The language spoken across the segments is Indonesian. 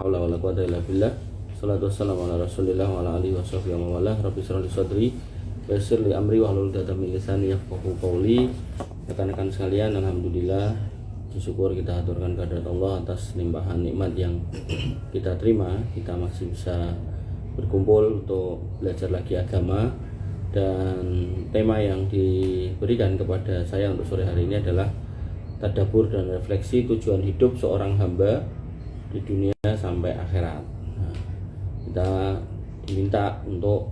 haula wala quwwata illa billah. Shalatu wassalamu ala Rasulillah wa ala alihi washabbihi wa wala. Rabbi shrah li sadri wa yassir li amri wahlul 'uqdatam min lisani yafqahu qawli. Rekan-rekan sekalian, alhamdulillah, bersyukur kita aturkan kehadirat Allah atas limpahan nikmat yang kita terima. Kita masih bisa berkumpul untuk belajar lagi agama, dan tema yang diberikan kepada saya untuk sore hari ini adalah tadabbur dan refleksi tujuan hidup seorang hamba di dunia sampai akhirat. Nah, kita diminta untuk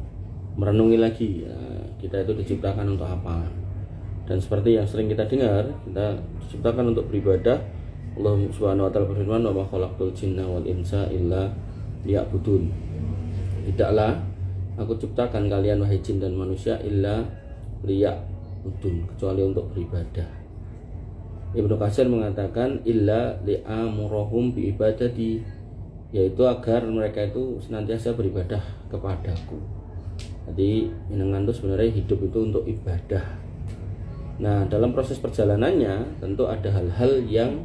merenungi lagi, kita itu diciptakan untuk apa. Dan seperti yang sering kita dengar, kita diciptakan untuk beribadah. Allah Subhanahu wa taala berfirman, "Wa ma khalaqtul jinna wal insa illa liya'budun." Tidaklah aku ciptakan kalian wahai jin dan manusia illa liya'budun, kecuali untuk beribadah. Ibnu Katsir mengatakan illa li'amurahum bi ibadati, yaitu agar mereka itu senantiasa beribadah kepadaku. Jadi jenengan itu sebenarnya hidup itu untuk ibadah. Nah, dalam proses perjalanannya tentu ada hal-hal yang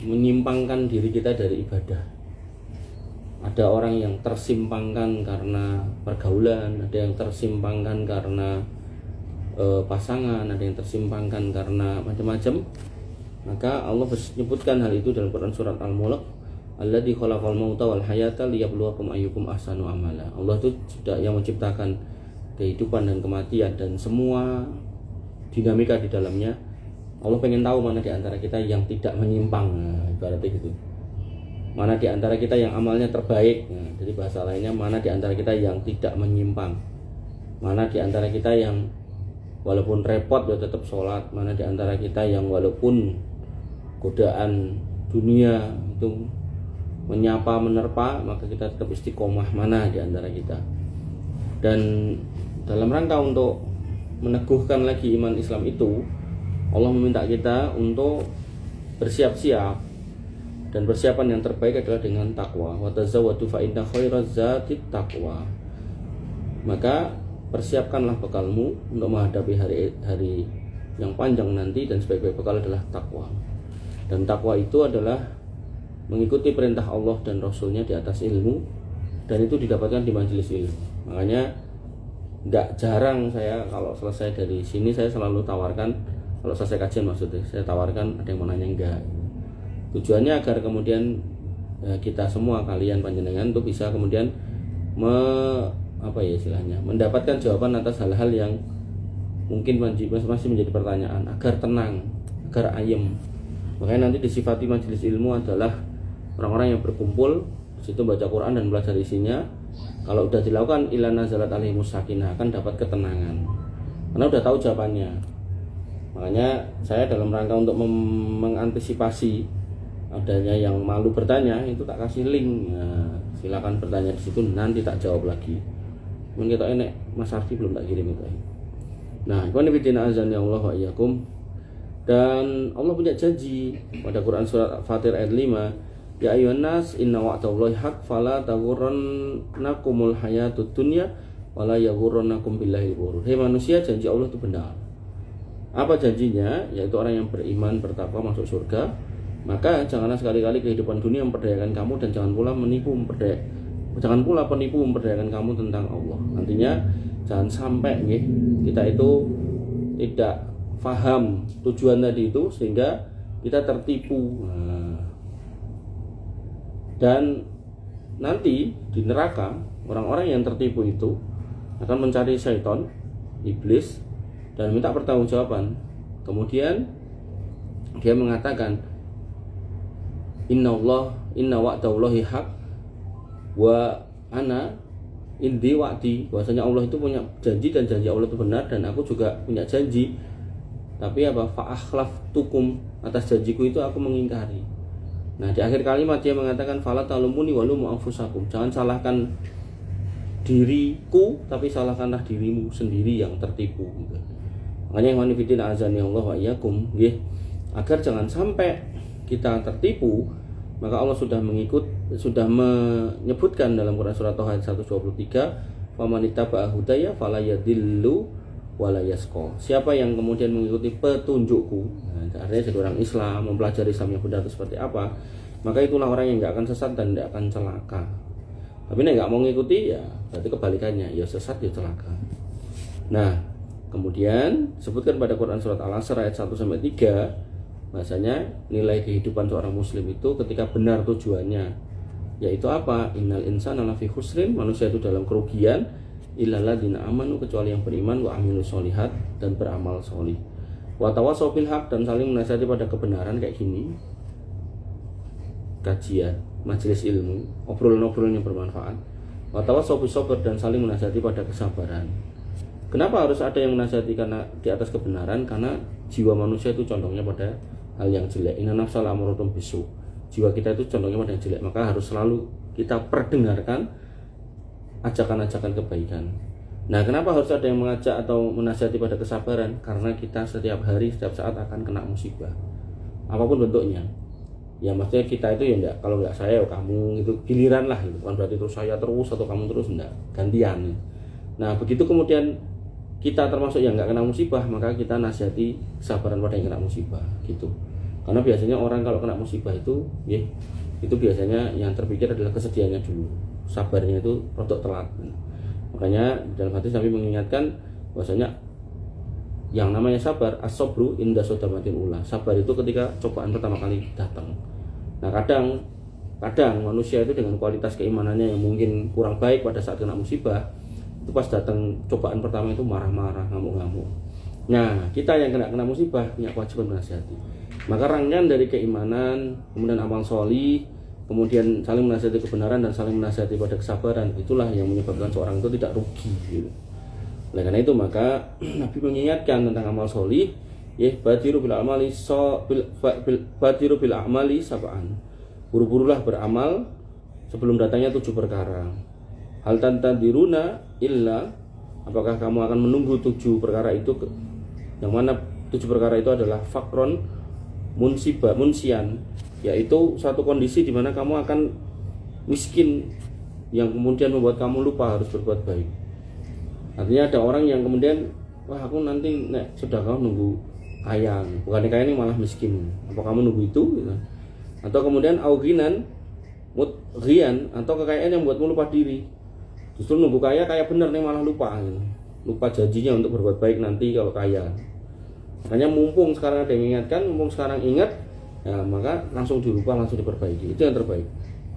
menyimpangkan diri kita dari ibadah. Ada orang yang tersimpangkan karena pergaulan, ada yang tersimpangkan karena pasangan, ada yang tersimpangkan karena macam-macam. Maka Allah menyebutkan hal itu dalam Quran surat Al-Mulk, alladzi khalaqal mauta wal hayata liyabluwakum ayyukum ahsanu amala. Allah itu sudah yang menciptakan kehidupan dan kematian dan semua dinamika di dalamnya. Allah pengen tahu mana di antara kita yang tidak menyimpang, ibaratnya gitu. Mana di antara kita yang amalnya terbaik. Jadi bahasa lainnya, mana di antara kita yang tidak menyimpang. Mana di antara kita yang walaupun repot dia tetap sholat. Mana di antara kita yang walaupun godaan dunia itu menyapa menerpa, maka kita tetap istiqomah. Mana di antara kita. Dan dalam rangka untuk meneguhkan lagi iman Islam itu, Allah meminta kita untuk bersiap-siap, dan persiapan yang terbaik adalah dengan takwa. Wa tazawwadu fa inna khairaz zati taqwa. Maka persiapkanlah bekalmu untuk menghadapi hari yang panjang nanti, dan sebaik-baik bekal adalah takwa. Dan takwa itu adalah mengikuti perintah Allah dan Rasulnya di atas ilmu, dan itu didapatkan di majelis ilmu. Makanya nggak jarang saya kalau selesai dari sini, saya selalu tawarkan, kalau selesai kajian maksudnya, saya tawarkan ada yang mau nanya enggak. Tujuannya agar kemudian kita semua, kalian panjenengan itu bisa kemudian mendapatkan jawaban atas hal-hal yang mungkin masih menjadi pertanyaan, agar tenang, agar ayem. Makanya nanti disifati majelis ilmu adalah orang-orang yang berkumpul di situ baca Quran dan belajar isinya. Kalau sudah dilakukan ila nazalat alaihimus sakinah, akan dapat ketenangan karena sudah tahu jawabannya. Makanya saya dalam rangka untuk mengantisipasi adanya yang malu bertanya, itu tak kasih link. Nah, silakan bertanya di situ, nanti tak jawab lagi. Mungkin kita ini Mas Arfi belum tak kirim itu. Nah, ikhwan fillah azan ya Allah wa iyyakum. Dan Allah punya janji pada Quran surat Fatir ayat 5, ya ayyuhan nas inna wa'dallahi haq fala taghurrannakumul hayatud dunya wala yaghurrannakum billahi ghurur. Hei manusia, janji Allah itu benar. Apa janjinya? Yaitu orang yang beriman bertakwa masuk surga. Maka janganlah sekali-kali kehidupan dunia memperdayakan kamu, dan jangan pula penipu memperdayakan kamu tentang Allah. Nantinya jangan sampai kita itu tidak faham tujuan tadi itu sehingga kita tertipu. Dan nanti di neraka orang-orang yang tertipu itu akan mencari syaitan, iblis, dan minta pertanggungjawaban. Kemudian dia mengatakan, inna wa'dallahi haq wa ana indi wa'di. Bahwasanya Allah itu punya janji, dan janji Allah itu benar, dan aku juga punya janji. Tapi fa akhlaftukum, atas janjiku itu aku mengingkari. Nah, di akhir kalimat dia mengatakan fala talumuni walumu anfusakum. Jangan salahkan diriku, tapi salahkanlah dirimu sendiri yang tertipu. Makanya yang manifidin azani Allah wa iyyakum, agar jangan sampai kita tertipu, maka Allah sudah menyebutkan dalam Quran surat Taha ayat 123, "Faman ittaba'a hudaya fala yadhillu wa la yasqa." Siapa yang kemudian mengikuti petunjukku, artinya jadi orang Islam, mempelajari Islam yang benar itu seperti apa, maka itulah orang yang nggak akan sesat dan nggak akan celaka. Tapi nek nggak mau ngikuti ya berarti kebalikannya, ya sesat ya celaka. Nah, kemudian sebutkan pada Quran surat Al-Asr ayat 1-3, bahasanya nilai kehidupan seorang muslim itu ketika benar tujuannya, yaitu apa? Innal insana lafi khusrin, manusia itu dalam kerugian, illal ladzina amanu, kecuali yang beriman, wa amilus sholihat, dan beramal sholih, wa tawassaw bil haq, dan saling menasihati pada kebenaran. Kayak gini kajian, majelis ilmu, obrolan-obrolan yang bermanfaat. Wa tawassaw bis sabr, dan saling menasihati pada kesabaran. Kenapa harus ada yang menasihati karena di atas kebenaran? Karena jiwa manusia itu condongnya pada hal yang jelek. Inna nafsal amaratum bisu. Jiwa kita itu condongnya pada yang jelek, maka harus selalu kita perdengarkan ajakan-ajakan kebaikan. Nah, kenapa harus ada yang mengajak atau menasihati pada kesabaran? Karena kita setiap hari, setiap saat akan kena musibah, apapun bentuknya. Ya maksudnya kita itu ya enggak, kalau enggak saya kamu, itu giliran lah gitu. Bukan berarti terus saya terus atau kamu terus, enggak, gantian. Nah, begitu kemudian kita termasuk yang enggak kena musibah, maka kita nasihati kesabaran pada yang kena musibah gitu. Karena biasanya orang kalau kena musibah itu ya, itu biasanya yang terpikir adalah kesedihannya dulu. Sabarnya itu rodok telat. Makanya dalam hadis Nabi mengingatkan bahwasanya yang namanya sabar, as-sabru inda sodamatin ula. Sabar itu ketika cobaan pertama kali datang. Nah, kadang manusia itu dengan kualitas keimanannya yang mungkin kurang baik pada saat kena musibah, itu pas datang cobaan pertama itu marah-marah, ngamuk-ngamuk. Nah, kita yang kena musibah punya kewajiban menasihati. Maka rangkaian dari keimanan, kemudian amal sholih, kemudian saling menasihati kebenaran dan saling menasihati pada kesabaran, itulah yang menyebabkan seorang itu tidak rugi gitu. Oleh karena itu maka Nabi mengingatkan tentang amal sholih, ya badiru bil amali sab'an. Buru-burulah beramal sebelum datangnya 7 perkara. Hal tantadiruna illa, apakah kamu akan menunggu 7 perkara itu, yang mana 7 perkara itu adalah fakron munsian, yaitu satu kondisi di mana kamu akan miskin yang kemudian membuat kamu lupa harus berbuat baik. Artinya ada orang yang kemudian, wah aku nanti sudah kau nunggu kaya, bukan kaya ini malah miskin. Apa kamu nunggu itu? Gitu. Atau kemudian auginan mutghian, atau kekayaan yang buatmu lupa diri. Justru nunggu kaya bener nih malah lupa gitu. Lupa janjinya untuk berbuat baik nanti kalau kaya. Makanya mumpung sekarang ada yang mengingatkan, mumpung sekarang ingat, ya maka langsung dirubah, langsung diperbaiki. Itu yang terbaik.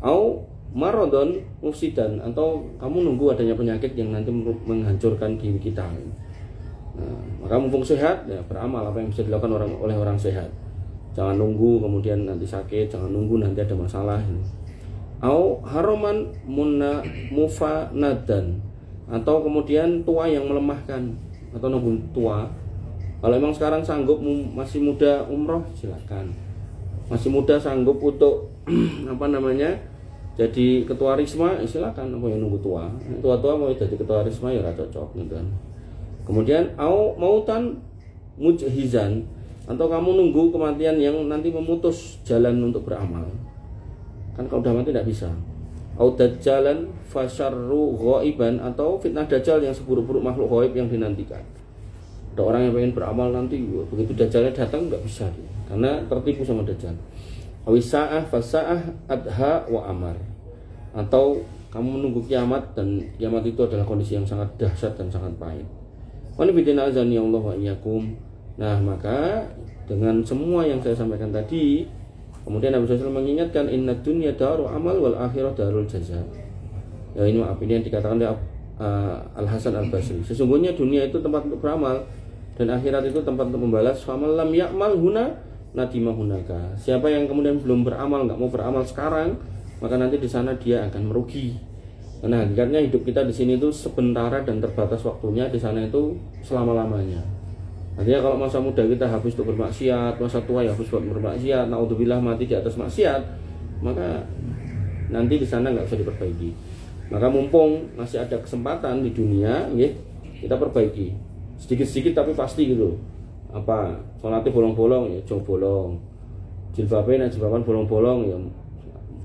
Au marodon mufsidan, atau kamu nunggu adanya penyakit yang nanti menghancurkan diri kita. Nah, maka mumpung sehat, ya beramal apa yang bisa dilakukan oleh orang sehat. Jangan nunggu kemudian nanti sakit, jangan nunggu nanti ada masalah. Au haroman mufanadan, atau kemudian tua yang melemahkan, atau nunggu tua. Kalau memang sekarang sanggup, masih muda umroh silakan. Masih muda sanggup untuk jadi ketua risma, silakan. Apa yang nunggu tua? Tua-tua mau jadi ketua risma ya ora cocok gitu kan. Kemudian mautan mujhizan, atau kamu nunggu kematian yang nanti memutus jalan untuk beramal. Kan kalau udah mati tidak bisa. Au dajjalan fasyarru ghaiban, atau fitnah dajjal yang seburuk-buruk makhluk ghaib yang dinantikan. Ada orang yang pengen beramal nanti, begitu dajjalnya datang nggak bisa dia, karena tertipu sama dajjal. Awisa'ah fasa'ah adha wa amar, atau kamu menunggu kiamat, dan kiamat itu adalah kondisi yang sangat dahsyat dan sangat pahit. Wanibidina azani Allah wa iyyakum. Nah, maka dengan semua yang saya sampaikan tadi, kemudian Nabi SAW mengingatkan inna dunya daru amal wal akhirah darul jaza. Ya ini yang dikatakan oleh Al-Hasan Al-Basri. Sesungguhnya dunia itu tempat untuk beramal dan akhirat itu tempat untuk membalas. Faman lam ya'mal huna nadima hunaka. Siapa yang kemudian belum beramal, enggak mau beramal sekarang, maka nanti di sana dia akan merugi. Nah, hakikatnya hidup kita di sini itu sementara dan terbatas waktunya, di sana itu selama-lamanya. Artinya kalau masa muda kita habis untuk bermaksiat, masa tua ya habis buat bermaksiat, naudzubillah mati di atas maksiat, maka nanti di sana enggak bisa diperbaiki. Maka mumpung masih ada kesempatan di dunia, kita perbaiki sedikit-sedikit tapi pasti gitu. Apa sholatnya bolong-bolong ya jauh bolong, jilbabnya jilbaban bolong-bolong ya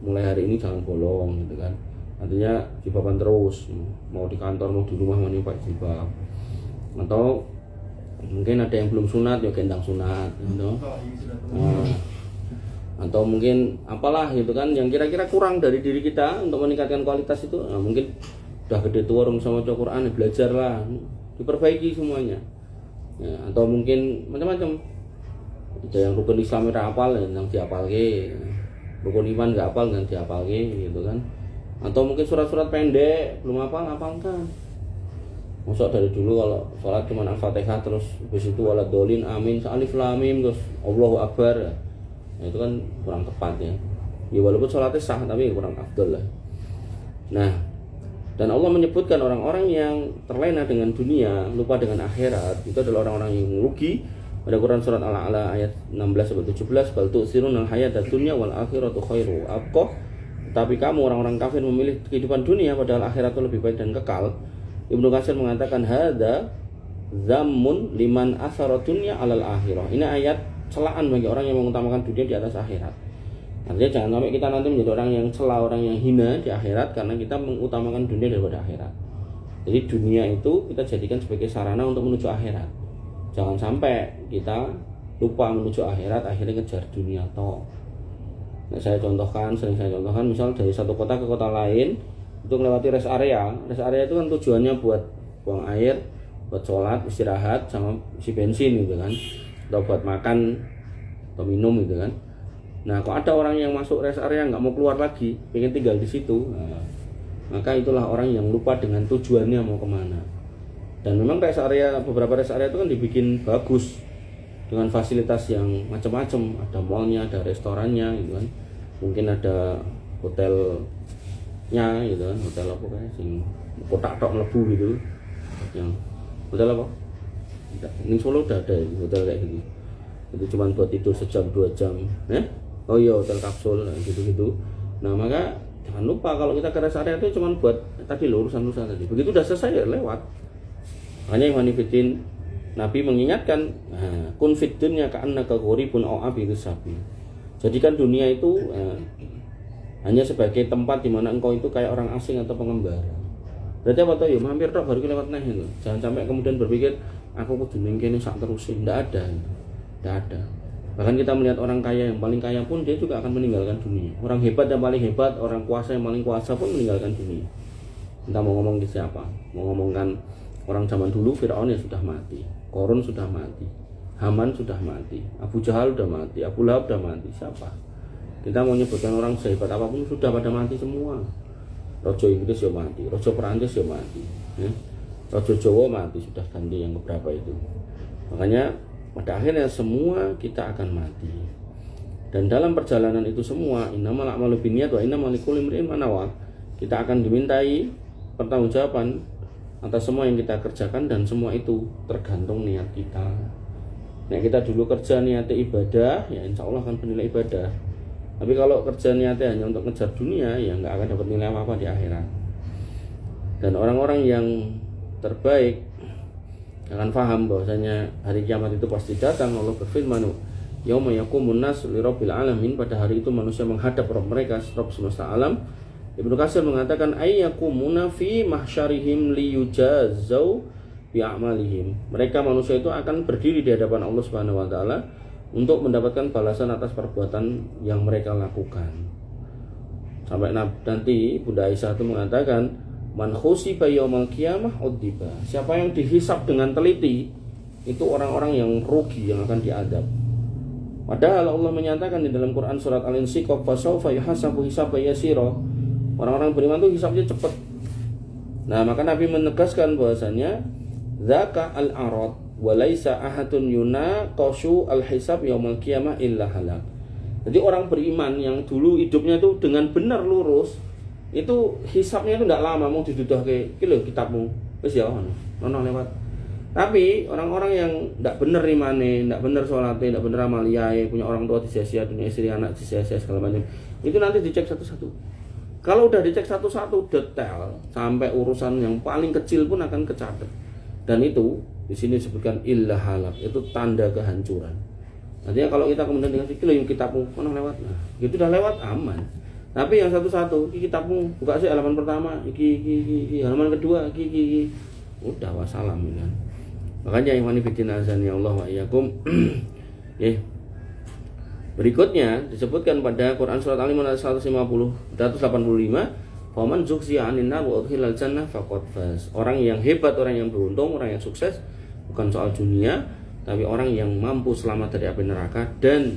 mulai hari ini jangan bolong gitu kan. Artinya jilbaban terus, mau di kantor mau di rumah mau pakai jilbab. Atau mungkin ada yang belum sunat ya gendang sunat gitu. atau mungkin apalah gitu kan yang kira-kira kurang dari diri kita untuk meningkatkan kualitas itu. Nah, mungkin udah gede tua orang sama Quran, belajarlah, diperbaiki semuanya ya, atau mungkin macam-macam. Ada yang rukun Islam tidak hafal yang dihafalke, rukun iman nggak hafal yang dihafalke gitu kan. Atau mungkin surat-surat pendek belum hafalkan. Masuk dari dulu kalau sholat cuma Al-Fatihah terus habis itu waladolin amin alif lam mim terus Allahu Akbar. Nah, itu kan kurang tepat ya. Ya walaupun sholatnya sah tapi kurang afdol lah. Nah, dan Allah menyebutkan orang-orang yang terlena dengan dunia, lupa dengan akhirat, itu adalah orang-orang yang rugi. Pada Quran surat Al-A'la ayat 16-17, bal tu'sirunal hayatad dunya wal akhiratu khairu abqah. Tapi kamu orang-orang kafir memilih kehidupan dunia padahal akhirat itu lebih baik dan kekal. Ibnu Katsir mengatakan hadza zammun liman athara dunya alal akhirah. Ini ayat celaan bagi orang yang mengutamakan dunia di atas akhirat. Artinya jangan sampai kita nanti menjadi orang yang cela, orang yang hina di akhirat karena kita mengutamakan dunia daripada akhirat. Jadi dunia itu kita jadikan sebagai sarana untuk menuju akhirat. Jangan sampai kita lupa menuju akhirat akhirnya ngejar dunia toh. Nah, sering saya contohkan misal dari satu kota ke kota lain itu melewati rest area. Rest area itu kan tujuannya buat buang air, buat sholat, istirahat, sama isi bensin gitu kan, atau buat makan atau minum gitu kan. Nah, kalau ada orang yang masuk rest area nggak mau keluar lagi, pengen tinggal di situ, nah, maka itulah orang yang lupa dengan tujuannya mau kemana. Dan memang rest area, beberapa rest area itu kan dibikin bagus dengan fasilitas yang macam-macam, ada mallnya, ada restorannya gitu kan, mungkin ada hotelnya gitu kan, hotel apa kayak sing kotak tok mlebu gitu, yang hotel apa? Ini Solo udah ada hotel kayak gitu, itu cuma buat tidur sejam 2 jam, ya. Oh iya, hotel kapsul gitu-gitu. Nah, maka jangan lupa kalau kita ke rest area itu cuma buat tadi urusan-urusan tadi. Begitu udah selesai ya lewat. Makanya Ikhwan Fillah, Nabi mengingatkan, kun fid dunya ka'annaka gharibun aw abirus sabil. Jadikan dunia itu hanya sebagai tempat di mana engkau itu kayak orang asing atau pengembara. Berarti apa tuh? Ya mampir tok baru lewat nah itu. Jangan sampai kemudian berpikir aku kudu ning kene sak terus. Enggak ada. Enggak ada. Bahkan kita melihat orang kaya yang paling kaya pun dia juga akan meninggalkan dunia. Orang hebat yang paling hebat, orang kuasa yang paling kuasa pun meninggalkan dunia. Entah mau ngomong ke siapa, mau ngomongkan orang zaman dulu, Fir'aun ya sudah mati, Qarun sudah mati, Haman sudah mati, Abu Jahal sudah mati, Abu Lahab sudah mati, siapa? Kita mau nyebutkan orang sehebat apapun sudah pada mati semua. Raja Inggris ya mati, Raja Perancis ya mati, ya. Raja Jawa mati, sudah ganti yang beberapa itu. Makanya pada akhirnya semua kita akan mati. Dan dalam perjalanan itu semua, innamal a'malu binniyat wa innamal likulli imri'in ma nawa. Kita akan dimintai pertanggungjawaban atas semua yang kita kerjakan dan semua itu tergantung niat kita. Nah, kita dulu kerja niatnya ibadah, ya insya Allah akan bernilai ibadah. Tapi kalau kerja niatnya hanya untuk ngejar dunia, ya nggak akan dapat nilai apa-apa di akhirat. Dan orang-orang yang terbaik akan paham bahwasanya hari kiamat itu pasti datang. Allah berfirman, yauma yaqumun nas lirabbil alamin, pada hari itu manusia menghadap Rabb mereka, Rabb semesta alam. Ibnu Katsir mengatakan ayyakumuna fi mahsyarihim liyujazau bi a'malihim. Mereka manusia itu akan berdiri di hadapan Allah Subhanahu wa taala untuk mendapatkan balasan atas perbuatan yang mereka lakukan. Sampai nanti Bunda Aisyah itu mengatakan man khusiba yaumal qiyamah udiba. Siapa yang dihisab dengan teliti itu orang-orang yang rugi yang akan diadab. Padahal Allah menyatakan di dalam Quran surat Al-Insyiqaq fasawfa yuhasabu hisaban yasira. Orang-orang beriman itu hisabnya cepat. Nah, maka Nabi menegaskan bahwasanya zaka al-arad wa laisa ahadun yunaqashu al-hisab yaumal qiyamah illa halak. Jadi orang beriman yang dulu hidupnya itu dengan benar lurus, itu hisapnya itu tidak lama, mau didudahke iki lho kitabmu wis ya ono lewat. Tapi orang-orang yang tidak benar imane, tidak benar salatnya, tidak benar amaliyae, punya orang tua disia-sia, punya istri anak disia-sia segala macam, itu nanti dicek satu-satu. Kalau udah dicek satu-satu detail sampai urusan yang paling kecil pun akan kecatat. Dan itu di sini disebutkan illa halak, itu tanda kehancuran. Artinya kalau kita kemudian dikasih kilo yang kitabmu ono lewat, nah itu udah lewat aman. Tapi yang satu-satu, iki kitabmu buka sih halaman pertama, iki halaman kedua, iki. Udah wassalam kan. Makanya ikhwan fillah azan ya Allah wa iyyakum. Berikutnya disebutkan pada Quran surat Al-Imran ayat 185, "Faman zuhziya 'anil nar wa udkhilal jannah faqad faz." Orang yang hebat, orang yang beruntung, orang yang sukses bukan soal dunia, tapi orang yang mampu selamat dari api neraka dan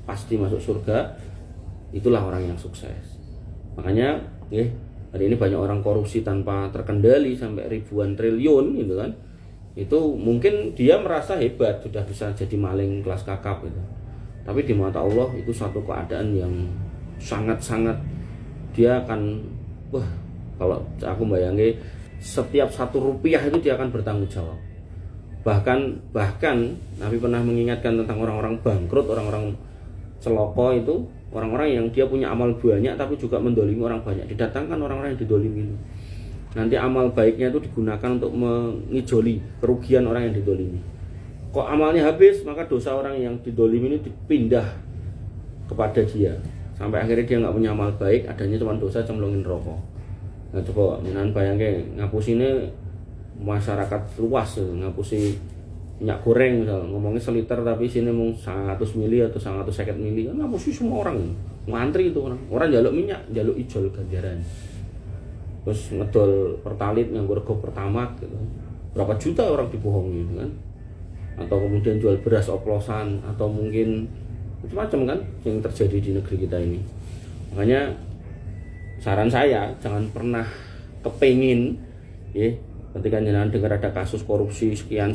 pasti masuk surga, itulah orang yang sukses. Makanya hari ini banyak orang korupsi tanpa terkendali sampai ribuan triliun gitu kan. Itu mungkin dia merasa hebat, sudah bisa jadi maling kelas kakap gitu. Tapi di mata Allah itu satu keadaan yang sangat-sangat, dia akan kalau aku bayangin setiap 1 rupiah itu dia akan bertanggung jawab. Bahkan Nabi pernah mengingatkan tentang orang-orang bangkrut, orang-orang celoko itu, orang-orang yang dia punya amal banyak tapi juga mendolimi orang banyak. Didatangkan orang-orang yang didolimi itu, nanti amal baiknya itu digunakan untuk mengijoli kerugian orang yang didolimi. Kok amalnya habis, maka dosa orang yang didolimi ini dipindah kepada dia, sampai akhirnya dia nggak punya amal baik, adanya cuma dosa cemplungin rokok. Nah coba bayangin ngapusinnya masyarakat luas, ngapusi minyak goreng misal, ngomongnya seliter tapi sini mau 100 mili atau 150 mili, kan ngapusi semua orang, ngantri itu orang jaluk minyak, jaluk ijol ganjaran. Terus ngedol pertalit nganggo rego pertamak gitu, berapa juta orang dibohongi gitu kan. Atau kemudian jual beras oplosan, atau mungkin macam-macam kan yang terjadi di negeri kita ini. Makanya saran saya, jangan pernah kepengin ketika jenengan dengar ada kasus korupsi sekian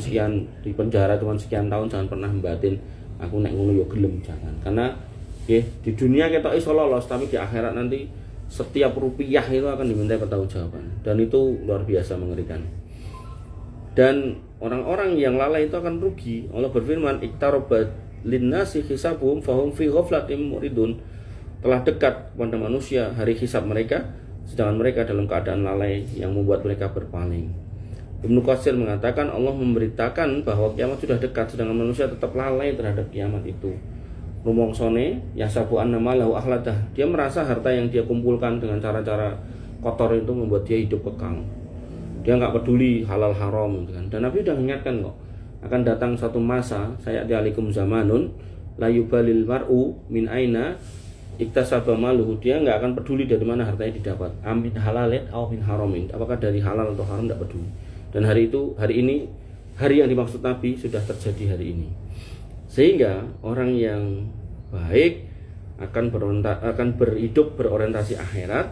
di penjara cuma sekian tahun, jangan pernah membatin aku nek ngono yo gelem, jangan. Karena di dunia kita iso lolos, tapi di akhirat nanti setiap rupiah itu akan dimintai pertanggungjawaban, dan itu luar biasa mengerikan. Dan orang-orang yang lalai itu akan rugi. Allah berfirman, "Iqtarabat linnasi hisabuhum fahum fi ghaflatin muridun." Telah dekat kepada manusia hari hisab mereka, sedangkan mereka dalam keadaan lalai yang membuat mereka berpaling. Ibnu Katsir mengatakan Allah memberitakan bahwa kiamat sudah dekat, sedangkan manusia tetap lalai terhadap kiamat itu. Rumongsone yasabu annama lahu akhladah. Dia merasa harta yang dia kumpulkan dengan cara-cara kotor itu membuat dia hidup kekal. Dia nggak peduli halal haram gitu kan. Dan Nabi udah mengingatkan kok, akan datang satu masa, saya alaikum zamanun la yubalil mar'u min aina iktasaba maluhu. Dia nggak akan peduli dari mana hartanya didapat, amin halalin atau min haramin, apakah dari halal atau haram, nggak peduli. Dan hari ini hari yang dimaksud Nabi sudah terjadi hari ini. Sehingga orang yang baik akan berhidup berorientasi akhirat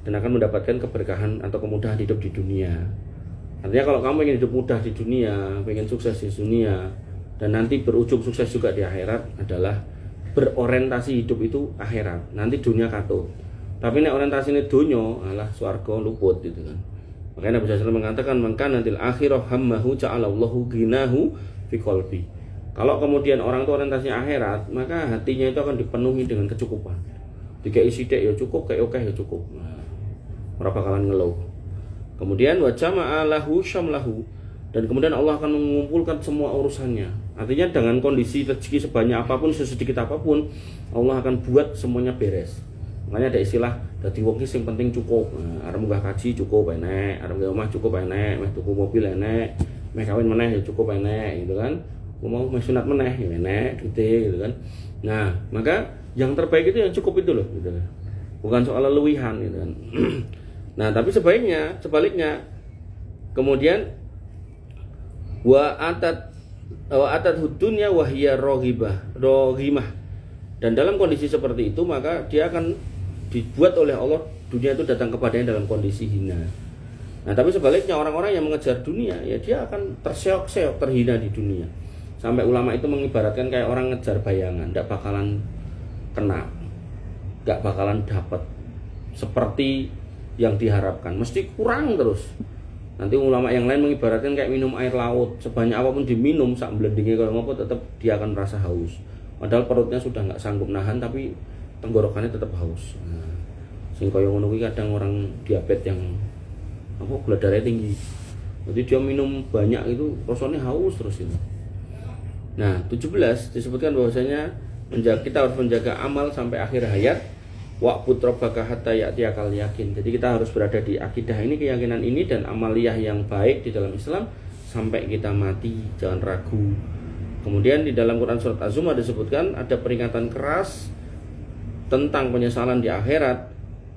dan akan mendapatkan keberkahan atau kemudahan hidup di dunia. Artinya kalau kamu ingin hidup mudah di dunia, ingin sukses di dunia, dan nanti berujung sukses juga di akhirat, adalah berorientasi hidup itu akhirat. Nanti dunia katut. Tapi nek orientasi ini dunia, alah swarga luput gitu kan. Makanya Nabi SAW mengatakan, "Man nantil akhirah hammahu ja'alallahu ghinahu fi qalbi." Kalau kemudian orang itu orientasinya akhirat, maka hatinya itu akan dipenuhi dengan kecukupan. Dikai sithik ya cukup, kayak oke ya cukup. Nah, ora bakalan ngeluh. Kemudian wa jama'a lahu syamlahu, dan kemudian Allah akan mengumpulkan semua urusannya. Artinya dengan kondisi rezeki sebanyak apapun, sesedikit apapun, Allah akan buat semuanya beres. Makanya ada istilah dadi wong ki sing penting cukup. Nah, arep munggah kaji cukup enek, arep gawe omah cukup enek, meh tuku mobil enek, meh kawin meneh ya cukup enek gitu kan. Mau meh sunat meneh ya enek duite gitu kan. Nah, maka yang terbaik itu yang cukup itu loh gitu. Bukan soal leluwihan gitu kan. Nah, tapi sebaliknya kemudian wa atat hudunya wa hiya roghimah. Dan dalam kondisi seperti itu maka dia akan dibuat oleh Allah dunia itu datang kepadanya dalam kondisi hina. Nah, tapi sebaliknya orang-orang yang mengejar dunia ya dia akan terseok-seok, terhina di dunia. Sampai ulama itu mengibaratkan kayak orang ngejar bayangan, enggak bakalan kena, enggak bakalan dapat seperti yang diharapkan, mesti kurang terus. Nanti ulama yang lain mengibaratkan kayak minum air laut, sebanyak apapun diminum sak blendingnya kalau ngopo tetap dia akan merasa haus. Padahal perutnya sudah nggak sanggup nahan, tapi tenggorokannya tetap haus. Nah, sing kaya ngono kuwi kadang orang diabetes yang gula darahnya tinggi. Jadi dia minum banyak itu rasanya haus terus itu. Nah, 17 disebutkan bahwasanya kita harus menjaga amal sampai akhir hayat. Wa'bud rabbaka hatta ya'tiyakal yakin. Jadi kita harus berada di akidah ini, keyakinan ini, dan amaliyah yang baik di dalam Islam sampai kita mati. Jangan ragu. Kemudian di dalam Quran surat Az-Zumar disebutkan ada peringatan keras tentang penyesalan di akhirat.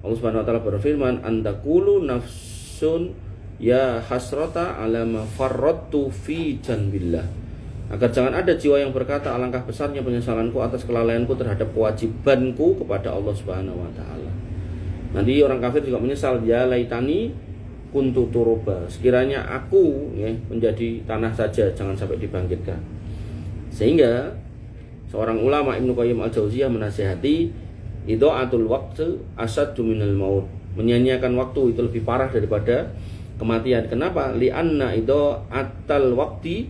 Allah Subhanahu wa taala berfirman, "Andaqulu nafsun ya hasrata ala ma farrattu fi janbillah." Agar jangan ada jiwa yang berkata, alangkah besarnya penyesalanku atas kelalaianku terhadap kewajibanku kepada Allah Subhanahu wa taala. Nanti orang kafir juga menyesal, ya laitani kuntu turoba. Sekiranya aku menjadi tanah saja, jangan sampai dibangkitkan. Sehingga seorang ulama Ibnu Qayyim al-Jauziyah menasihati, idha'atul waqti asaddu minal maut. Menyanyiakan waktu itu lebih parah daripada kematian. Kenapa? Li'anna idha'atal waqti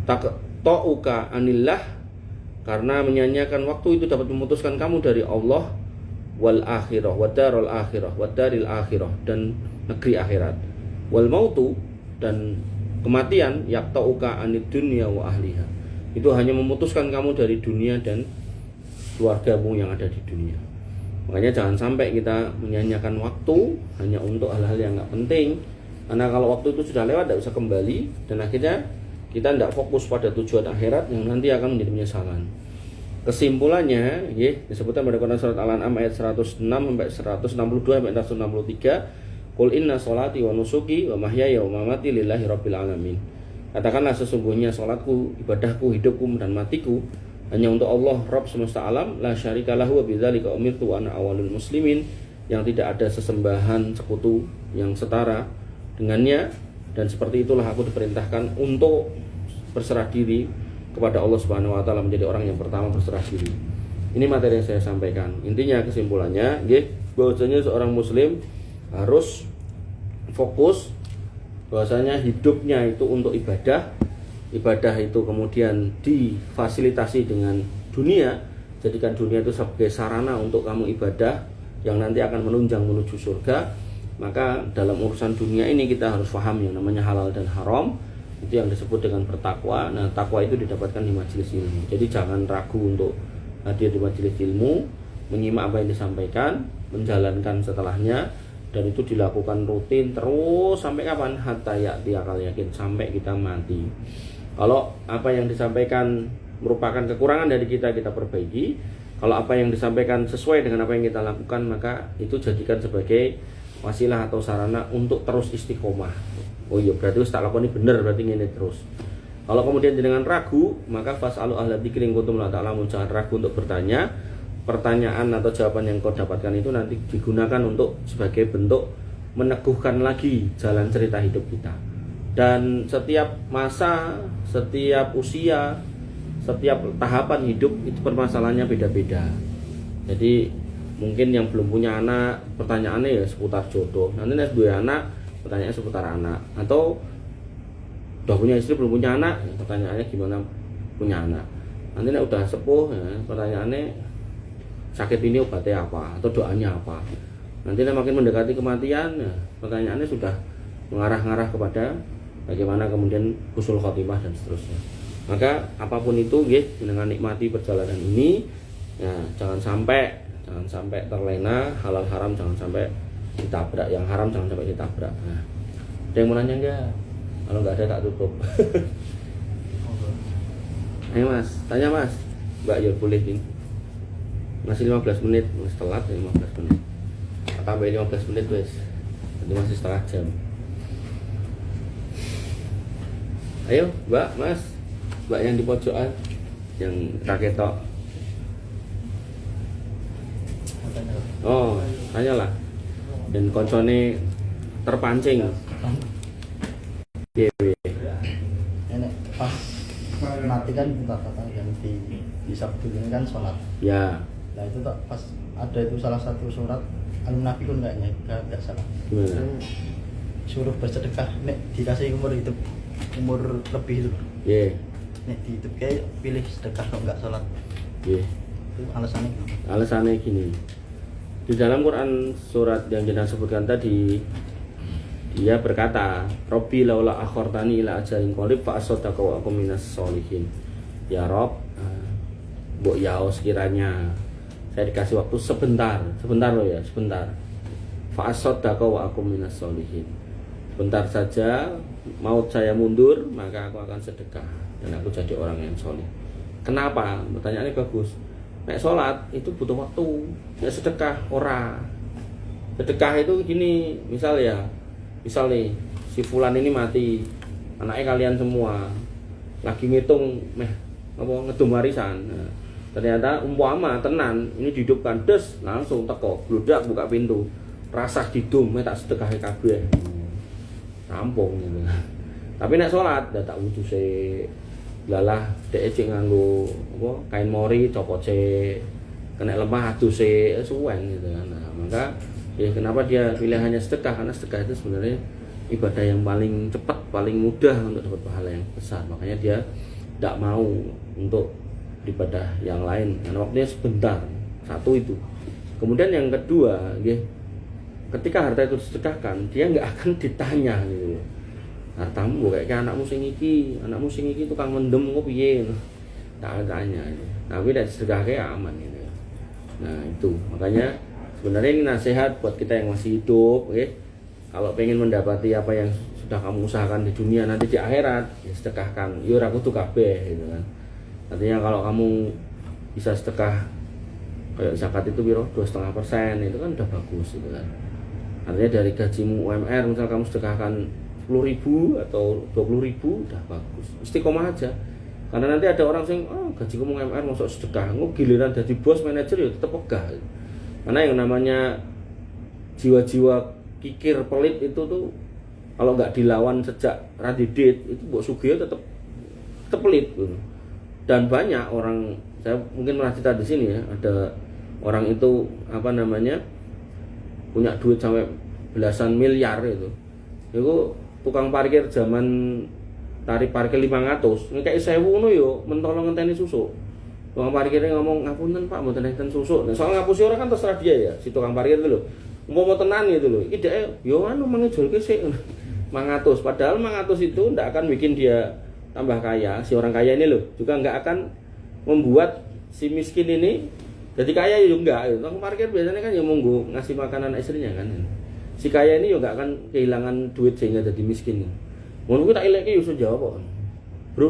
taqta'uka anillah. Karena menyanyiakan waktu itu dapat memutuskan kamu dari Allah wal akhirah, wadarul akhirah, wadaril akhirah, dan negeri akhirat. Wal mautu, dan kematian, yaqta'uka anid dunya wa ahliha. Itu hanya memutuskan kamu dari dunia dan keluargamu yang ada di dunia. Makanya jangan sampai kita menyanyiakan waktu hanya untuk hal-hal yang nggak penting. Karena kalau waktu itu sudah lewat, tidak bisa kembali, dan akhirnya kita tidak fokus pada tujuan akhirat yang nanti akan menjadi penyesalan. Kesimpulannya, disebutkan pada Quran surat Al-An'am ayat 106 sampai 162 sampai 163, Qul inna sholati wa nusuki wa mahyaya wa mamati lillahi rabbil alamin. Katakanlah, sesungguhnya salatku, ibadahku, hidupku dan matiku hanya untuk Allah Rabb semesta alam, la syarika lahu wa bidzalika umirtu wa ana awwalul muslimin, yang tidak ada sesembahan sekutu yang setara dengannya, dan seperti itulah aku diperintahkan untuk berserah diri kepada Allah Subhanahu wa taala, menjadi orang yang pertama berserah diri. Ini materi yang saya sampaikan. Intinya, kesimpulannya, bahwasanya seorang muslim harus fokus bahwasanya hidupnya itu untuk ibadah. Ibadah itu kemudian difasilitasi dengan dunia. Jadikan dunia itu sebagai sarana untuk kamu ibadah yang nanti akan menunjang menuju surga. Maka dalam urusan dunia ini kita harus paham yang namanya halal dan haram. Itu yang disebut dengan bertakwa. Nah, takwa itu didapatkan di majelis ilmu. Jadi jangan ragu untuk hadir di majelis ilmu, menyimak apa yang disampaikan, menjalankan setelahnya, dan itu dilakukan rutin terus sampai kapan? Hatta ya'ti akal yakin, sampai kita mati. Kalau apa yang disampaikan merupakan kekurangan dari kita, kita perbaiki. Kalau apa yang disampaikan sesuai dengan apa yang kita lakukan, maka itu jadikan sebagai wasilah atau sarana untuk terus istiqomah. Oh iya, berarti tak lakoni bener, berarti ini terus. Kalau kemudian dengan ragu, maka fas'alu ahla dzikri in kuntum la ta'lamun. Jangan ragu untuk bertanya. Pertanyaan atau jawaban yang kau dapatkan itu nanti digunakan untuk sebagai bentuk meneguhkan lagi jalan cerita hidup kita. Dan setiap masa, setiap usia, setiap tahapan hidup itu permasalahannya beda-beda. Jadi mungkin yang belum punya anak, pertanyaannya ya seputar jodoh. Nanti nek duwe anak, pertanyaannya seputar anak. Atau udah punya istri belum punya anak, pertanyaannya gimana punya anak. Nanti nek udah sepuh, pertanyaannya sakit ini obatnya apa atau doanya apa. Nanti nek makin mendekati kematian, pertanyaannya sudah mengarah-ngarah kepada bagaimana kemudian husnul khotimah dan seterusnya. Maka apapun itu, dengan nikmati perjalanan ini, jangan sampai terlena. Halal haram jangan sampai ditabrak, yang haram jangan sampai ditabrak. Ada yang mau nanya enggak? Kalau nggak ada tak tutup. Ayo mas, tanya mas. Mbak ya boleh ini. Masih 15 menit, masih telat ya 15 menit. Tambah 15 menit wes. Jadi masih setengah jam. Ayo mbak, mas. Mbak yang di pojokan, yang raketok. Oh, tanyalah. Dan koncone terpancing. Enak pas mati kan buka kata yang di Sabtu ini kan sholat. Ya. Nah itu tak pas ada itu salah satu surat Al-Munafiqun kayaknya, nggak salah. Gimana? Suruh bersedekah, nek dikasih umur hidup umur lebih itu. Yeah. Nek di hidup kayak pilih sedekah kok nggak sholat. Yeah. Itu alasannya. Alasannya gini. Di dalam Quran surat yang kita sebutkan tadi, dia berkata, Robbi laula akhortani ila ajalin qarib fa asaddaqa wa akum minas sholihin. Ya Rob, mbok yao sekiranya saya dikasih waktu sebentar loh ya, sebentar. Fa asaddaqa wa akum minas sholihin. Sebentar saja, maut saya mundur, maka aku akan sedekah. dan aku jadi orang yang soleh. Kenapa? Pertanyaannya bagus. Nek sholat itu butuh waktu, nek sedekah ora. Sedekah itu gini, misal nih si fulan ini mati, anaknya kalian semua lagi ngitung ngedum warisan. Nah, ternyata umpama tenan ini dihidupkan des langsung teko bludak buka pintu rasah didum tak sedekahe kabeh rampung gitu. Tapi nek salat tak wudu se lalah dhek cek nganggo kain mori copot se kena lemah adu se suwen gitu kan. Nah, maka kenapa dia pilihannya sedekah, karena sedekah itu sebenarnya ibadah yang paling cepat, paling mudah untuk dapat pahala yang besar. Makanya dia tidak mau untuk ibadah yang lain karena waktunya sebentar. Satu itu. Kemudian yang kedua, ketika harta itu disedekahkan, dia nggak akan ditanya gitu. Hartamu kayak anakmu sing iki tukang mendem kok piye. Tak tanya gitu. Tapi nek sedekahke aman gitu. Nah, itu. Makanya sebenarnya ini nasihat buat kita yang masih hidup, kalau pengen mendapati apa yang sudah kamu usahakan di dunia, nanti di akhirat ya sedekahkan. Yo ora kudu kabeh gitu kan. Artinya kalau kamu bisa sedekah kayak zakat itu biro 2,5% itu kan udah bagus gitu kan. Artinya dari gajimu UMR misal kamu sedekahkan 10.000 atau 20.000 udah bagus. Istiqomah aja. Karena nanti ada orang yang gajiku UMR masuk sedekah, giliran jadi bos manajer ya tetap pegah. Karena yang namanya jiwa-jiwa kikir pelit itu tuh kalau nggak dilawan sejak radidit itu buat sugih tetap pelit gitu. Dan banyak orang, saya mungkin pernah cerita di sini ya, ada orang itu punya duit sampai belasan miliar itu tukang parkir zaman tarif parkir 500 ini kayak 1.000 ngono yo mentolong ngenteni susuk. Tukang parkirnya ngomong ngapunten Pak mboten enten susuk. Nah, soal ngapusi orang kan terserah dia ya, si tukang parkir itu loh. Umpama tenan gitu loh. Iki dhek yo mangejolke sik 500. Padahal 500 itu ndak akan bikin dia tambah kaya. Si orang kaya ini loh juga nggak akan membuat si miskin ini jadi kaya ya enggak. Tukang parkir biasanya kan ya monggo ngasih makanan istrinya kan. Si kaya ini juga akan kehilangan duit sehingga jadi miskin. Ngono kuwi tak eleke yo iso jawab kok. Bro,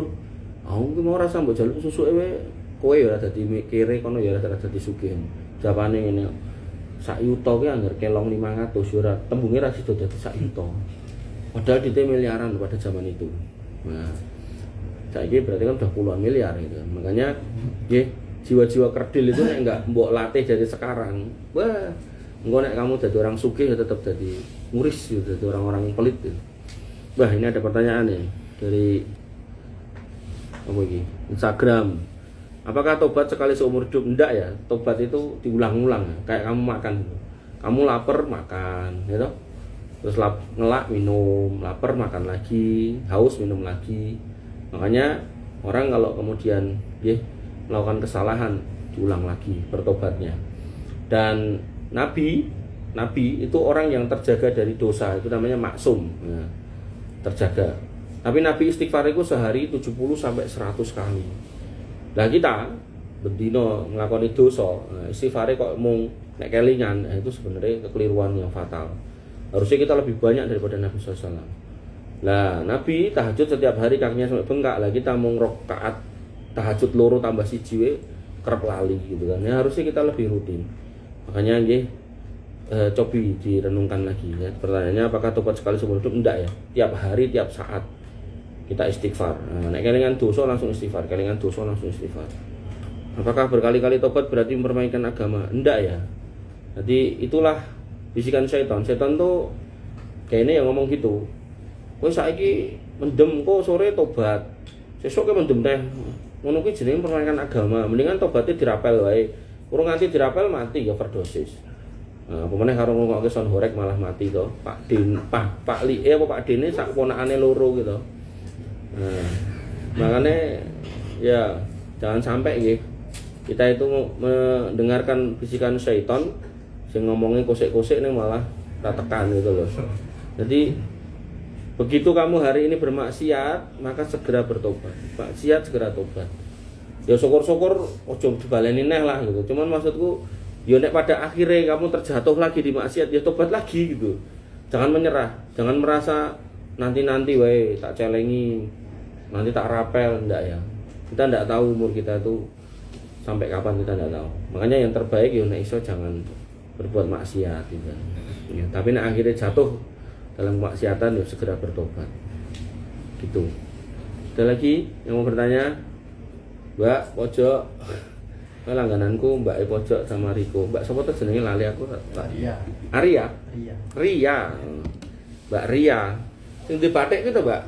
aku mau rasa mbok jaluk susuke wae. Kowe ya dadi kere kono ya dadi sugih. Jawabane ngene. Sak yuta kuwi anggar kelong 500 ora tembunge ra sida dadi sak yuta. Padahal dite miliaran pada zaman itu. Nah, saiki berarti kan udah puluhan miliar gitu. Makanya jiwa-jiwa kerdil itu nek enggak mbok latih dari sekarang. Wah, engko nek kamu jadi orang sugih ya tetap jadi nguris gitu, jadi orang-orang pelit gitu. Wah, ini ada pertanyaan nih dari Instagram. Apakah tobat sekali seumur hidup? Enggak ya, tobat itu diulang-ulang kayak kamu makan gitu. Kamu lapar makan gitu. Terus ngelak minum, lapar makan lagi, haus minum lagi. Makanya orang kalau kemudian melakukan kesalahan diulang lagi bertobatnya. Dan Nabi itu orang yang terjaga dari dosa, itu namanya maksum, terjaga. Tapi Nabi istighfar itu sehari 70 sampai 100 kali. Lah kita bendino nglakoni dosa, istighfare kok mung nek kelingan, itu sebenarnya kekeliruan yang fatal. Harusnya kita lebih banyak daripada Nabi SAW. Lah Nabi tahajud setiap hari kakinya sampai bengkak, lah kita mung rakaat tahajud loro tambah siji we kerep lali gitu kan. Ya harusnya kita lebih rutin. Makanya cobi direnungkan lagi ya. Pertanyaannya apakah tobat sekali seumur hidup? Enggak ya. Tiap hari, tiap saat kita istighfar. Nah, nek kelingan dosa langsung istighfar, kelingan dosa langsung istighfar. Apakah berkali-kali tobat berarti mempermainkan agama? Enggak ya. Jadi itulah bisikan syaitan. Syaitan tuh kayaknya yang ngomong gitu. Kowe saiki mendem kok sore tobat. Sesuk ke mendem teh. Ngono kuwi jenenge mempermainkan agama. Mendingan tobatnya dirapel wae. Urung nganti dirapel mati ya overdosis. Nah, pemene karo ngrungokke son horek malah mati to. Pak Li apa Pak Dene sak ponakane loro gitu. Nah, makanya ya jangan sampai kita itu mendengarkan bisikan syaitan sing ngomongnya kosek-kosek nih malah tekan gitu loh. Jadi begitu kamu hari ini bermaksiat, maka segera bertobat. Maksiat segera tobat. Ya syukur-syukur ojo dibaleni neh lah gitu. Cuman maksudku ya nek pada akhirnya kamu terjatuh lagi di maksiat ya tobat lagi gitu. Jangan menyerah, jangan merasa nanti-nanti wae tak celengi. nanti tak rapel, enggak ya. Kita enggak tahu umur kita itu sampai kapan, kita enggak tahu. Makanya yang terbaik ya nek iso jangan berbuat maksiat gitu. Ya, tapi nek akhirnya jatuh dalam kemaksiatan ya segera bertobat. Gitu. Ada lagi yang mau bertanya? Mbak pojok. Langgananku Mbak pojok sama Riko. Mbak siapa tuh jenenge lali aku? Ria. Aria. Ria. Ria. Mbak Ria. Sing di batik gitu, Mbak.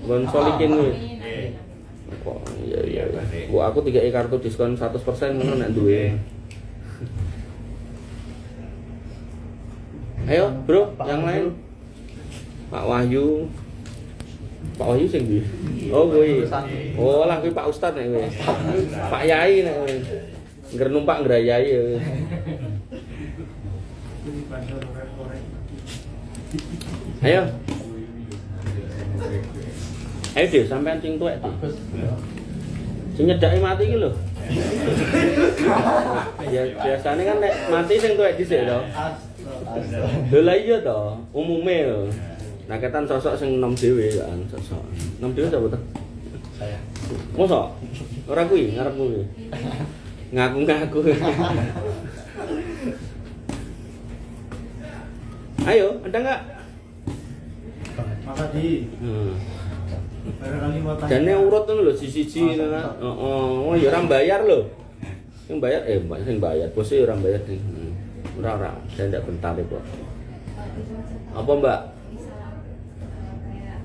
Gon solikin kuwi. Kok iya. Bu aku 3 kartu diskon 100% ngono nek duwe. Ayo, Bro, yang lain. Pak Wahyu. Pak Wahyu sing ndi? Oh, kuwi. Oh, lah kuwi Pak Ustad nek kuwi. Pak Yai nek kuwi. Ngger numpak ngrayai. Ayo. Ayo deh, sampean sing tuwek deh. Sing nyedaki mati iki lho. Ya biasanya kan nek mati sing tuwek dhisik to. Lho lah iya to, umume lho. Nah ketan sosok sing nom dhewe kan sosok. Nom dhewe sapa to? Saya. Mosok? Ora kuwi ngarepmu kuwi. Ngaku-ngaku. Ayo, ada enggak? Maka di barangkali mau tanya. Jane urut ngono lho siji-siji ngono kan. Heeh. Oh ya ora bayar lho. Sing bayar sing bayar. Bos e ora bayar sing. Ora, saya ndak bentar kok. Apa, Mbak? Kayak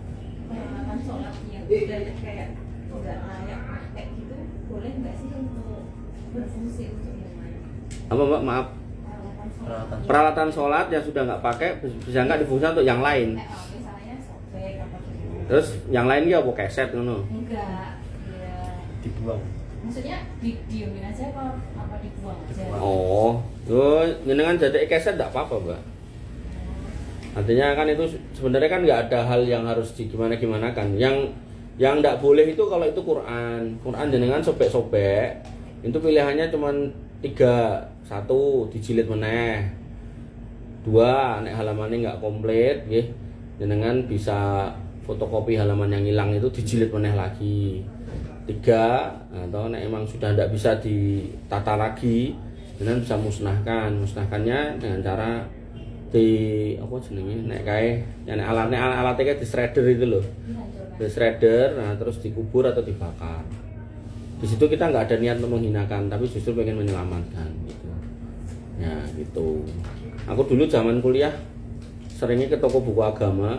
pengalaman sholat yang udah kayak nggak layak pakai gitu, boleh nggak sih untuk berfungsi untuk yang lain? Apa, Mbak? Maaf. Peralatan sholat yang sudah nggak pakai bisa nggak difungsikan untuk yang lain? Misalnya sobek apa gitu. Terus yang lain dia apa keset ngono? Enggak, ya. Dibuang. Maksudnya diemin aja apa dibuang aja? Oh, jenengan jadi keset enggak apa-apa, Mbak. Artinya kan itu sebenarnya kan nggak ada hal yang harus digimana-gimana kan. Yang enggak boleh itu kalau itu Quran. Quran jenengan sobek-sobek. Itu pilihannya cuma 3. 1 dijilid meneh. 2 nek halamannya nggak komplit nggih. Jenengan bisa fotokopi halaman yang hilang itu dijilid meneh lagi. 3 atau nek emang sudah tidak bisa ditata lagi, jenengan bisa musnahkannya dengan cara di apa jenenge nek kae nek alatnya kayak di shredder itu loh. Di shredder, nah terus dikubur atau dibakar. Di situ kita nggak ada niat untuk menghinakan, tapi justru pengen menyelamatkan gitu. Ya gitu. Aku dulu zaman kuliah seringnya ke toko buku agama,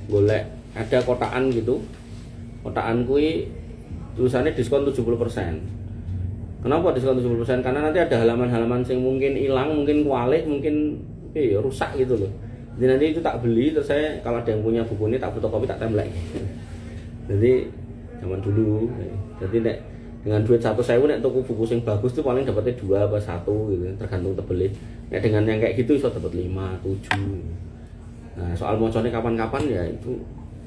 golek ada kotakan gitu. Kotakan kui tulisannya diskon 70%. Kenapa diskon 70%? Karena nanti ada halaman-halaman yang mungkin hilang, mungkin kualik, mungkin rusak gitu loh. Jadi nanti itu tak beli, terus saya kalau ada yang punya buku ini tak fotokopi, tak template. Jadi zaman dulu. Jadi dengan duit 1.000 nek tuku buku sing bagus tuh paling dapatnya 2 apa 1 gitu, tergantung tebelnya. Nek dengan yang kayak gitu iso dapat 5, 7. Nah, soal mocone kapan-kapan ya itu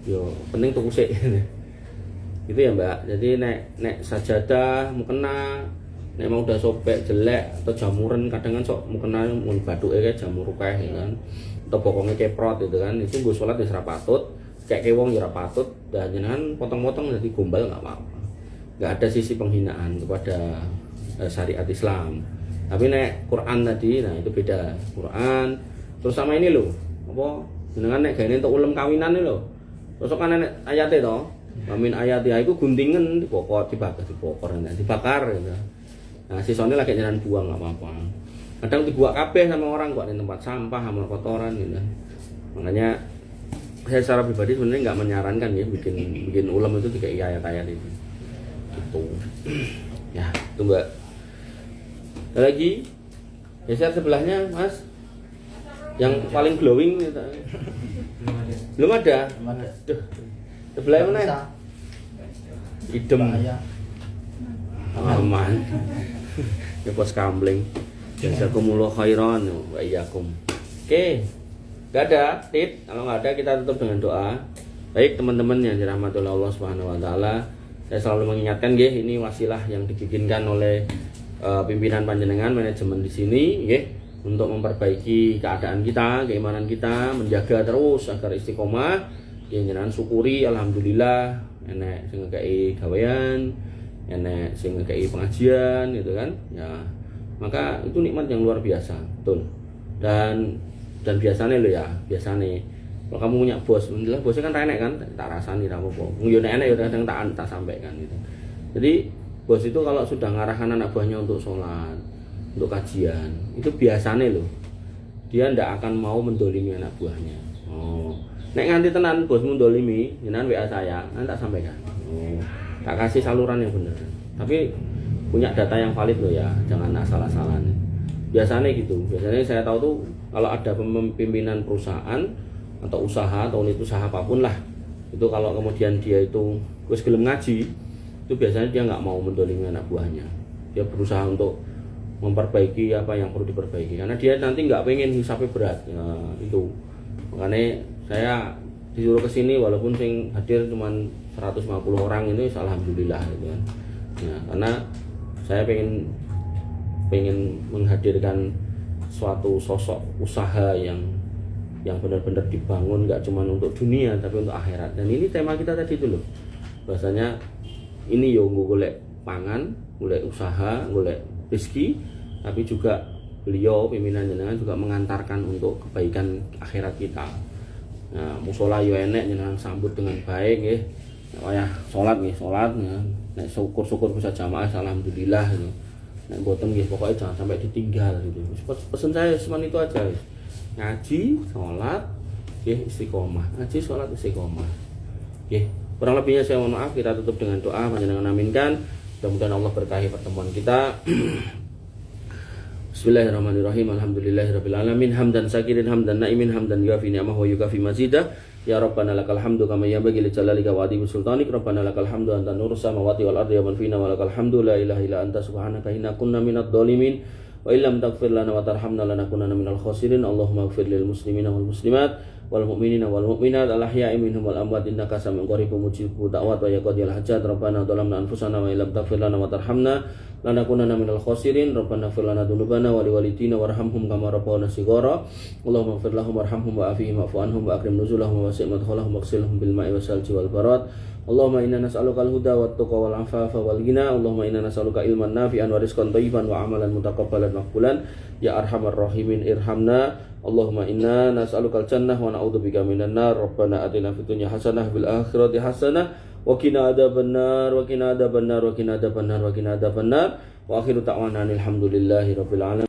yo penting tuku sik. Gitu ya, Mbak. Jadi nek sajadah mukena nek mau udah sobek jelek atau jamuran kadang kan sok mukena mun bathuke kayak jamur kae kan. Atau bokonge keprot gitu kan. Itu nggo salat wis ra patut, kayak wong ya ora patut, dan jenengan potong-potong jadi gombal enggak apa-apa. Nggak ada sisi penghinaan kepada syariat Islam. Tapi nek Quran tadi, nah itu beda. Quran terus sama ini loh, apa jenengan nek gaene untuk ulem kawinan lho. Terus kan nek ayate to, mamin ayat ya iku guntingan dibokor, dibakar gitu. Nah, sisone lagi jenengan buang enggak apa-apa. Kadang dibuat kabeh sama orang kok di tempat sampah sama kotoran gitu. Makanya saya secara pribadi sebenarnya nggak menyarankan ya bikin ulem itu kayak ayat-ayat itu. Gitu. Ya, itu Mbak. Ada lagi? Geser sebelahnya, Mas. Yang paling glowing gitu. Belum ada. Duh. Sebelah mana? Idem. Aman. Ya pos kambling. Jazakumullah khairan wa iyyakum. Oke. Enggak ada, Tit. Kalau enggak ada kita tutup dengan doa. Baik teman-teman yang dirahmati Allah Subhanahu wa taala. Saya selalu mengingatkan nggih, ini wasilah yang dibikinkan oleh pimpinan panjenengan manajemen di sini nggih untuk memperbaiki keadaan kita, keimanan kita, menjaga terus agar istiqomah. Ya jenengan syukuri alhamdulillah enek sing ngekei gawean, enek sing ngekei pengajian gitu kan. Ya, maka itu nikmat yang luar biasa, betul. Dan biasanya lo ya, biasanya kalau kamu punya bos, alhamdulillah bosnya kan enek kan, tak rasani ra apa. Yo nek enek ya kadang tak sampaikan gitu. Jadi bos itu kalau sudah ngarahkan anak buahnya untuk sholat, untuk kajian, itu biasanya loh dia ndak akan mau mendolimi anak buahnya. Oh, nek nganti tenan bos mendolimi, jenengan WA saya, tak sampaikan. Oh, tak kasih saluran yang benar. Tapi punya data yang valid loh ya, jangan asal-asalan. Biasanya gitu. Biasanya saya tahu tuh kalau ada pimpinan perusahaan atau usaha atau unit usaha apapun lah, itu kalau kemudian dia itu wis gelem ngaji, itu biasanya dia nggak mau mendolimi anak buahnya. Dia berusaha untuk memperbaiki apa yang perlu diperbaiki karena dia nanti nggak pengen hisapnya berat ya, itu makanya saya disuruh kesini walaupun sing hadir cuma 150 orang itu alhamdulillah gitu kan ya, karena saya pengen menghadirkan suatu sosok usaha yang benar-benar dibangun nggak cuma untuk dunia tapi untuk akhirat. Dan ini tema kita tadi itu loh, bahasanya ini yo golek pangan, golek usaha, golek rezeki, tapi juga beliau pimpinan jenengan juga mengantarkan untuk kebaikan akhirat kita. Nah, musola yo enek jenengan sambut dengan baik nggih. Wayah salat nggih, salat ya. Nek syukur-syukur bisa jamaah alhamdulillah gitu. Nek mboten nggih pokoknya jangan sampai ditinggal gitu. Pesan saya cuma itu aja. Ngaji, salat, nggih istiqomah. Ngaji, salat, istiqomah. Nggih, kurang lebihnya saya mohon maaf, kita tutup dengan doa panjenengan aminkan. Mudah-mudahan Allah berkahi pertemuan kita. Bismillahirrahmanirrahim. Alhamdulillahirabbil alamin. Hamdan sakirin, hamdan naimin, hamdan yuafi ni'amah wa yukafi mazidah. Ya Rabbana lakal hamdu kama yanbaghi li jalalika wa adimi sultanik. Rabbana lakal hamdu anta nurus samawati wal ardi wa man fina wa lakal hamdu la ilaha illa anta subhanaka inna kunna minadh dhalimin. Wa illam taghfir lana wa tarhamna lanakunanna minal khasirin. Allahumma ighfir lil muslimina wal muslimat wal mu'minina wal mu'minat al ahya'i minhum wal amwat innaka sami'un qaribun mujibud da'wat wa ya qadiyal hajat. Rabbana dhalamna anfusana wa illam taghfir lana wa tarhamna lanakunanna minal khasirin. Rabbana ighfir lana dzunubana wa liwalidina warhamhum kama rabbawna shighara. Allahumma ighfir lahum warhamhum wa afihim wa'fu anhum wa akrim nuzulahum wa wasi' madkhalahum waghsilhum bil ma'i wasalji wal barad. Allahumma inna nas'aluka al-huda wat tuqa wal afafa wal ghina. Allahumma inna nas'aluka ilman nafi'an wa rizqan thayyiban wa amalan mutaqabbalan maqbulan. Ya arhamar rahimin irhamna. Allahumma inna nas'aluka al-jannah wa na'udzubika minan nar. Rabbana atina fid dunya hasanah bil akhirati hasanah wa qina adzabannar wa qina adzabannar wa qina adzabannar wa qina adzabannar. Wa akhiru ta'wana alhamdulillahi rabbil alamin.